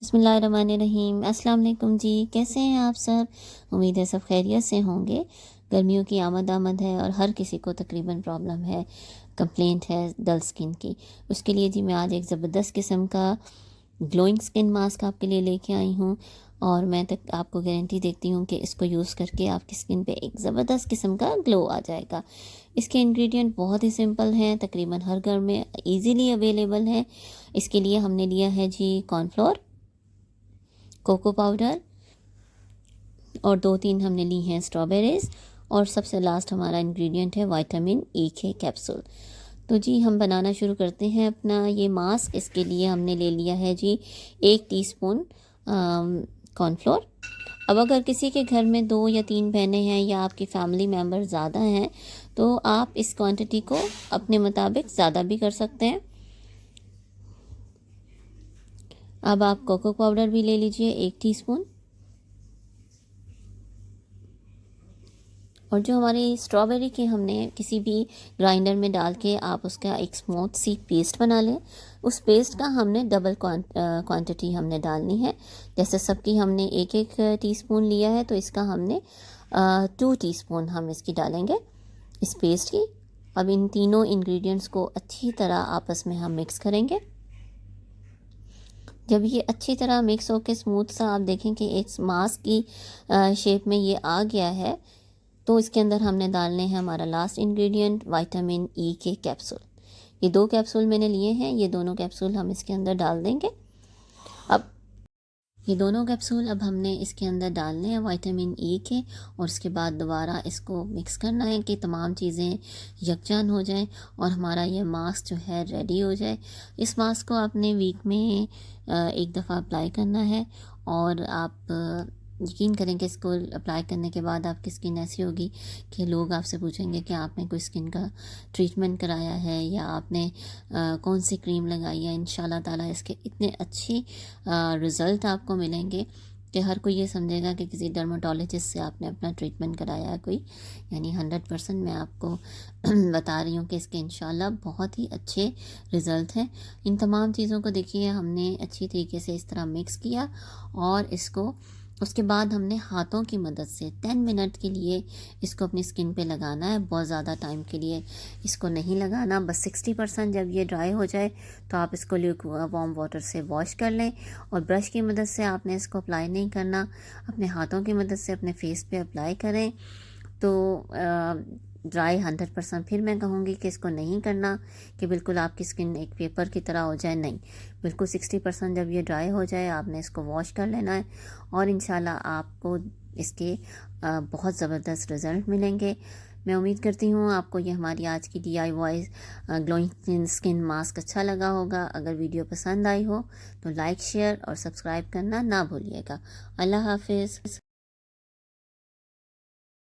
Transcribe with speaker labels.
Speaker 1: बिस्मिल्लाहिर्रहमानिर्रहीम। अस्सलाम वालेकुम जी, कैसे हैं आप सब? उम्मीद है सब खैरियत से होंगे। गर्मियों की आमद है और हर किसी को तकरीबन प्रॉब्लम है, कंप्लेंट है डल स्किन की। उसके लिए जी मैं आज एक ज़बरदस्त किस्म का ग्लोइंग स्किन मास्क आपके लिए लेके आई हूँ और मैं तक आपको गारंटी देती हूँ कि इसको यूज़ करके आपकी स्किन पे एक ज़बरदस्त किस्म का ग्लो आ जाएगा। इसके इंग्रेडिएंट बहुत ही सिंपल हैं, तकरीबन हर घर में इजीली अवेलेबल है। इसके लिए हमने लिया है जी कॉर्नफ्लोर, कोको पाउडर और 2-3 हमने ली हैं स्ट्रॉबेरीज़ और सबसे लास्ट हमारा इंग्रेडिएंट है विटामिन ई के कैप्सूल। तो जी हम बनाना शुरू करते हैं अपना ये मास्क। इसके लिए हमने ले लिया है जी 1 टीस्पून कॉर्नफ्लोर। अब अगर किसी के घर में 2 या 3 बहनें हैं या आपकी फैमिली मेम्बर ज़्यादा हैं तो आप इस क्वांटिटी को अपने मुताबिक ज़्यादा भी कर सकते हैं। अब आप कोको पाउडर भी ले लीजिए 1 टीस्पून। और जो हमारी स्ट्रॉबेरी की हमने किसी भी ग्राइंडर में डाल के आप उसका एक स्मूथ सी पेस्ट बना लें। उस पेस्ट का हमने डबल क्वांटिटी हमने डालनी है। जैसे सबकी हमने एक एक टीस्पून लिया है तो इसका हमने 2 टीस्पून हम इसकी डालेंगे इस पेस्ट की। अब इन तीनों इंग्रेडिएंट्स को अच्छी तरह आपस में हम मिक्स करेंगे। जब ये अच्छी तरह मिक्स होकर स्मूथ सा आप देखें कि एक मास्क की शेप में ये आ गया है तो इसके अंदर हमने डालने हैं हमारा लास्ट इंग्रेडिएंट विटामिन ई के कैप्सूल। ये 2 कैप्सूल मैंने लिए हैं, ये दोनों कैप्सूल हम इसके अंदर डाल देंगे। अब ये दोनों कैप्सूल अब हमने इसके अंदर डालने हैं विटामिन ई के और उसके बाद दोबारा इसको मिक्स करना है कि तमाम चीज़ें यकजान हो जाएं और हमारा ये मास्क जो है रेडी हो जाए। इस मास्क को आपने वीक में एक दफ़ा अप्लाई करना है और आप यकीन करें कि इसको अप्लाई करने के बाद आपकी स्किन ऐसी होगी कि लोग आपसे पूछेंगे कि आपने कोई स्किन का ट्रीटमेंट कराया है या आपने कौन सी क्रीम लगाई है। इंशाल्लाह ताला इसके इतने अच्छे रिज़ल्ट आपको मिलेंगे कि हर कोई ये समझेगा कि किसी डर्माटोलॉजिस्ट से आपने अपना ट्रीटमेंट कराया है कोई। यानी 100% मैं आपको बता रही हूँ कि इसके इंशाल्लाह बहुत ही अच्छे रिज़ल्ट हैं। इन तमाम चीज़ों को देखिए हमने अच्छी तरीके से इस तरह मिक्स किया और इसको उसके बाद हमने हाथों की मदद से 10 मिनट के लिए इसको अपनी स्किन पे लगाना है। बहुत ज़्यादा टाइम के लिए इसको नहीं लगाना, बस 60% जब ये ड्राई हो जाए तो आप इसको वार्म वाटर से वॉश कर लें और ब्रश की मदद से आपने इसको अप्लाई नहीं करना, अपने हाथों की मदद से अपने फेस पे अप्लाई करें। तो ड्राई 100% फिर मैं कहूँगी कि इसको नहीं करना कि बिल्कुल आपकी स्किन एक पेपर की तरह हो जाए, नहीं, बिल्कुल 60% जब ये ड्राई हो जाए आपने इसको वॉश कर लेना है और इंशाल्लाह आपको इसके बहुत ज़बरदस्त रिज़ल्ट मिलेंगे। मैं उम्मीद करती हूँ आपको ये हमारी आज की DIY ग्लोइंग स्किन मास्क अच्छा लगा होगा। अगर वीडियो पसंद आई हो तो लाइक, शेयर और सब्सक्राइब करना ना भूलिएगा। अल्लाह हाफिज़।